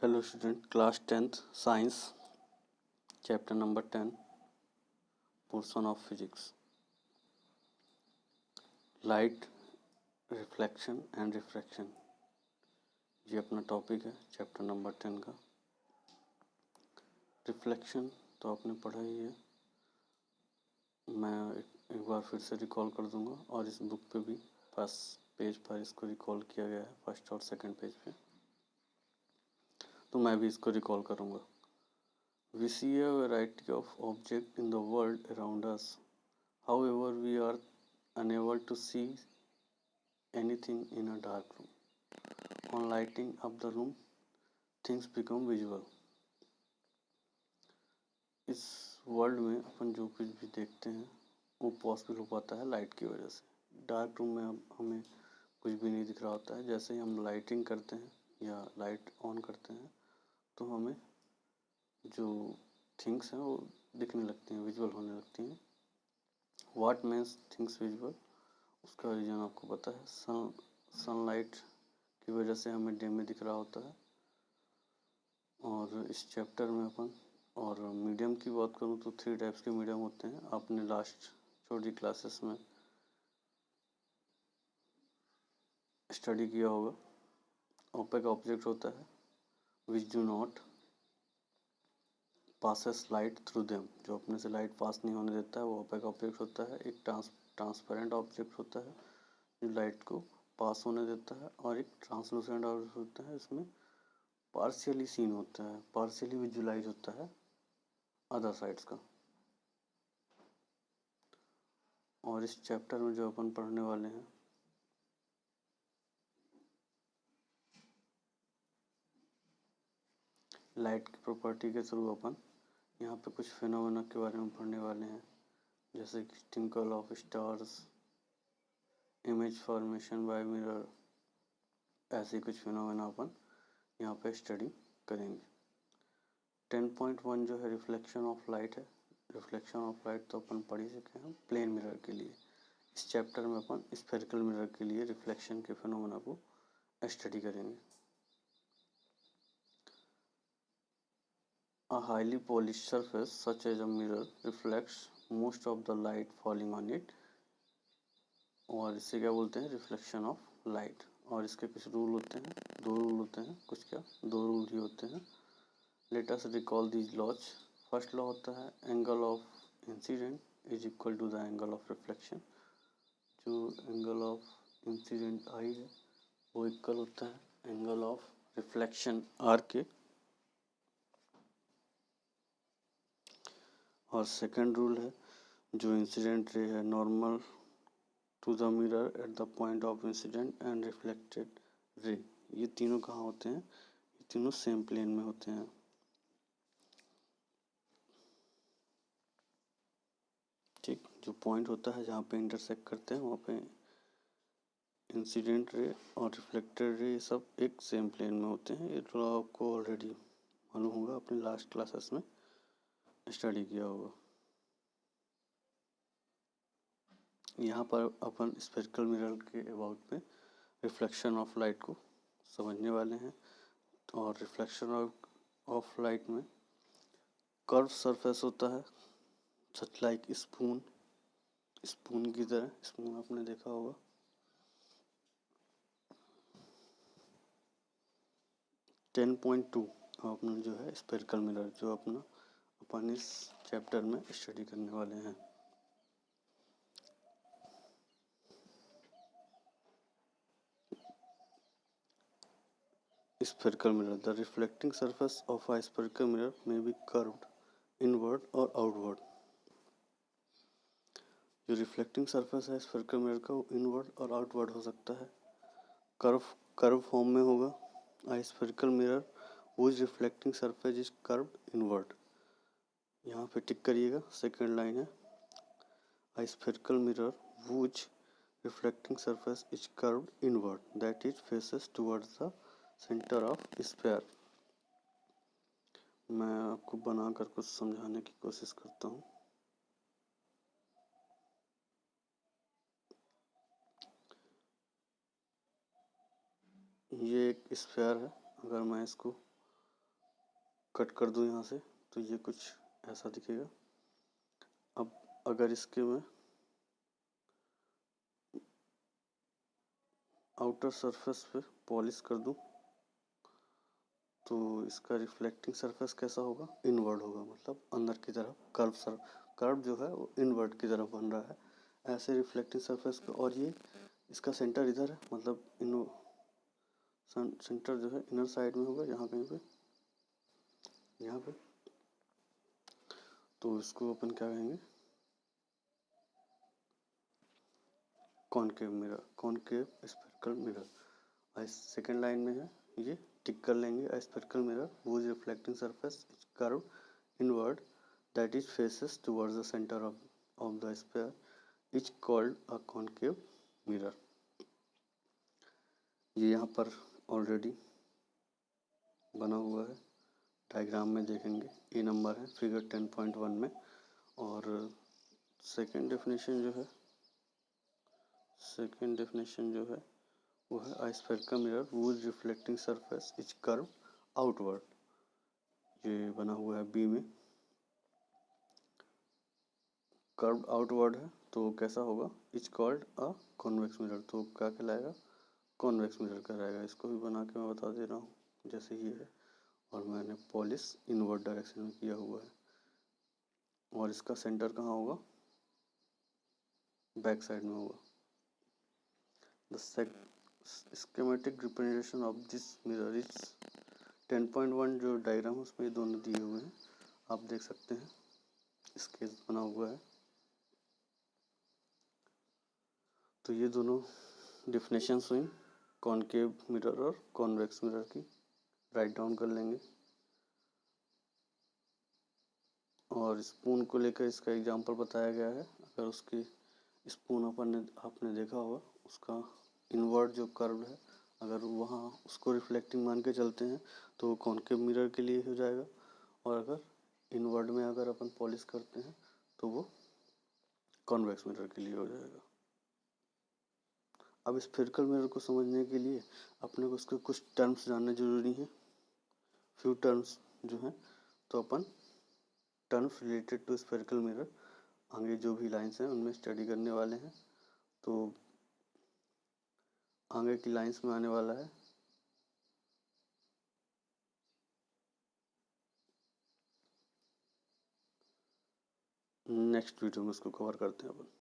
Hello student, class 10th science, chapter number 10, portion of physics. Light, reflection and refraction, ये अपना topic है chapter number 10 का। Reflection तो आपने पढ़ा ही है, मैं एक बार फिर से रिकॉल कर दूंगा और इस बुक पे भी फर्स्ट पेज पर इसको रिकॉल किया गया है, फर्स्ट और सेकंड पेज पे, तो मैं भी इसको रिकॉल करूंगा। We see a variety of objects in the world around us. However, we are unable to see anything in a dark room. On lighting up the room, things become visible. इस world में अपन जो कुछ भी देखते हैं वो possible हो पाता है लाइट की वजह से। डार्क रूम में हमें कुछ भी नहीं दिख रहा होता है। जैसे ही हम लाइटिंग करते हैं या लाइट ऑन करते हैं तो हमें जो थिंग्स हैं वो दिखने लगती हैं, विजुअल होने लगती हैं। व्हाट मीन्स थिंग्स विजुअल, उसका रीज़न आपको पता है। सनलाइट की वजह से हमें डे में दिख रहा होता है। और इस चैप्टर में अपन और मीडियम की बात करूँ तो 3 टाइप्स के मीडियम होते हैं। आपने लास्ट छोटी क्लासेस में स्टडी किया होगा। ओपेक ऑब्जेक्ट होता है which do not passes light through them, जो अपने से लाइट पास नहीं होने देता है वो ओपेक ऑब्जेक्ट होता है। एक ट्रांसपेरेंट ऑब्जेक्ट होता है जो लाइट को पास होने देता है, और एक ट्रांसलूसेंट ऑब्जेक्ट होता है इसमें पार्शियली सीन होता है, पार्शियली विजुलाइज होता है अदर साइड्स का। और इस चैप्टर में जो अपन पढ़ने वाले हैं लाइट की प्रॉपर्टी के थ्रू अपन यहाँ पे कुछ फिनोमेना के बारे में पढ़ने वाले हैं, जैसे कि twinkle of stars, image formation by mirror, ऐसे कुछ फिनोमेना अपन यहाँ पे स्टडी करेंगे। 10.1 जो है रिफ्लेक्शन ऑफ लाइट है। रिफ्लेक्शन ऑफ लाइट तो अपन पढ़ ही चुके हैं प्लेन मिरर के लिए। इस चैप्टर में अपन स्फेरिकल मिरर के लिए रिफ्लेक्शन के फिनोमेना को स्टडी करेंगे। A highly polished surface such as a mirror reflects most of the light falling on it, और इससे क्या बोलते हैं रिफ्लेक्शन ऑफ लाइट। और इसके कुछ रूल होते हैं, 2 रूल होते हैं, कुछ क्या 2 रूल ही होते हैं। Let us recall these laws. First law होता है angle of incident is equal to the angle of reflection. जो एंगल ऑफ इंसिडेंट आई है वो इक्वल होता है एंगल ऑफ रिफ्लेक्शन आर के। और सेकंड रूल है जो इंसिडेंट रे है normal to the mirror at the point of incident and reflected ray, ये तीनों कहाँ होते हैं, ये तीनों सेम प्लेन में होते हैं। ठीक, जो पॉइंट होता है जहाँ पे इंटरसेक्ट करते हैं वहाँ पे इंसिडेंट रे और रिफ्लेक्टेड रे सब एक सेम प्लेन में होते हैं। ये तो आपको ऑलरेडी मालूम होगा, अपने लास्ट क्लासेस में स्टडी किया होगा। यहाँ पर अपन स्फेरिकल मिरर के अबाउट में रिफ्लेक्शन ऑफ लाइट को समझने वाले हैं। और रिफ्लेक्शन ऑफ लाइट में कर्व सरफेस होता है सच लाइक स्पून, स्पून की तरह। स्पून आपने देखा होगा। टेन पॉइंट टू अपना जो है स्फेरिकल मिरर, जो अपना अपन इस चैप्टर में स्टडी करने वाले हैं। Spherical mirror. The reflecting surface of a spherical mirror may be curved inward or outward. जो रिफ्लेक्टिंग सरफेस है स्फेरिकल मिरर का वो इनवर्ड और आउटवर्ड हो सकता है। कर्व फॉर्म में होगा। A spherical mirror whose reflecting surface is curved inward. यहाँ पे टिक करिएगा, सेकेंड लाइन है a spherical mirror whose reflecting surface is curved inward, that is faces towards the center of sphere. मैं आपको बनाकर कुछ समझाने की कोशिश करता हूँ। ये एक स्फेयर है, अगर मैं इसको कट कर दूँ यहाँ से तो ये कुछ ऐसा दिखेगा। अब अगर इसके मैं आउटर सरफेस पे पॉलिश कर दूँ तो इसका रिफ्लेक्टिंग सरफेस कैसा होगा, इनवर्ड होगा, मतलब अंदर की तरफ कर्व जो है वो इनवर्ड की तरफ बन रहा है ऐसे रिफ्लेक्टिंग सरफेस पे। और ये इसका सेंटर इधर है, मतलब सेंटर जो है इनर साइड में होगा, यहाँ कहीं पे, यहाँ पे। तो इसको अपन क्या कहेंगे, concave mirror, concave spherical mirror. Second line में है ये, टिक कर लेंगे। Spherical mirror whose reflecting surface is curved inward that is faces towards the center of the sphere is called a concave mirror। ये यहाँ पर ऑलरेडी बना हुआ है, डायग्राम में देखेंगे, ये नंबर है फिगर 10.1 में। और सेकेंड डेफिनेशन जो है वो है a spherical mirror whose reflecting surface is curved outward। ये बना हुआ है बी में, कर्व्ड आउटवर्ड है तो कैसा होगा, is called a convex mirror. तो क्या कहलाएगा, कॉन्वेक्स मिरर कहलाएगा। इसको भी बना के मैं बता दे रहा हूँ, जैसे ये है और मैंने पॉलिश इनवर्ड डायरेक्शन में किया हुआ है। और इसका सेंटर कहाँ होगा, बैक साइड में होगा। The schematic representation of this mirror is 10.1 जो डायग्राम है उसमें दोनों दिए हुए हैं, आप देख सकते हैं, स्केच बना हुआ है। तो ये दोनों डेफिनेशंस हुई कॉनकेव मिरर और कॉन्वेक्स मिरर की, राइट डाउन कर लेंगे। और स्पून को लेकर इसका एग्जांपल बताया गया है। अगर उसकी स्पून आपने देखा होगा, उसका इनवर्ड जो कर्व है, अगर वहाँ उसको रिफ्लेक्टिंग मान के चलते हैं तो कॉनकेव मिरर के लिए हो जाएगा। और अगर इनवर्ड में अगर अपन पॉलिश करते हैं तो वो कॉन्वेक्स मिरर के लिए हो जाएगा। अब स्फेरिकल मिरर को समझने के लिए अपने को उसके कुछ टर्म्स जानने जरूरी हैं, फ्यू टर्म्स जो हैं। तो अपन terms related to spherical mirror आगे जो भी लाइंस हैं उनमें स्टडी करने वाले हैं। तो आगे की लाइंस में आने वाला है नेक्स्ट वीडियो में, उसको कवर करते हैं अपन।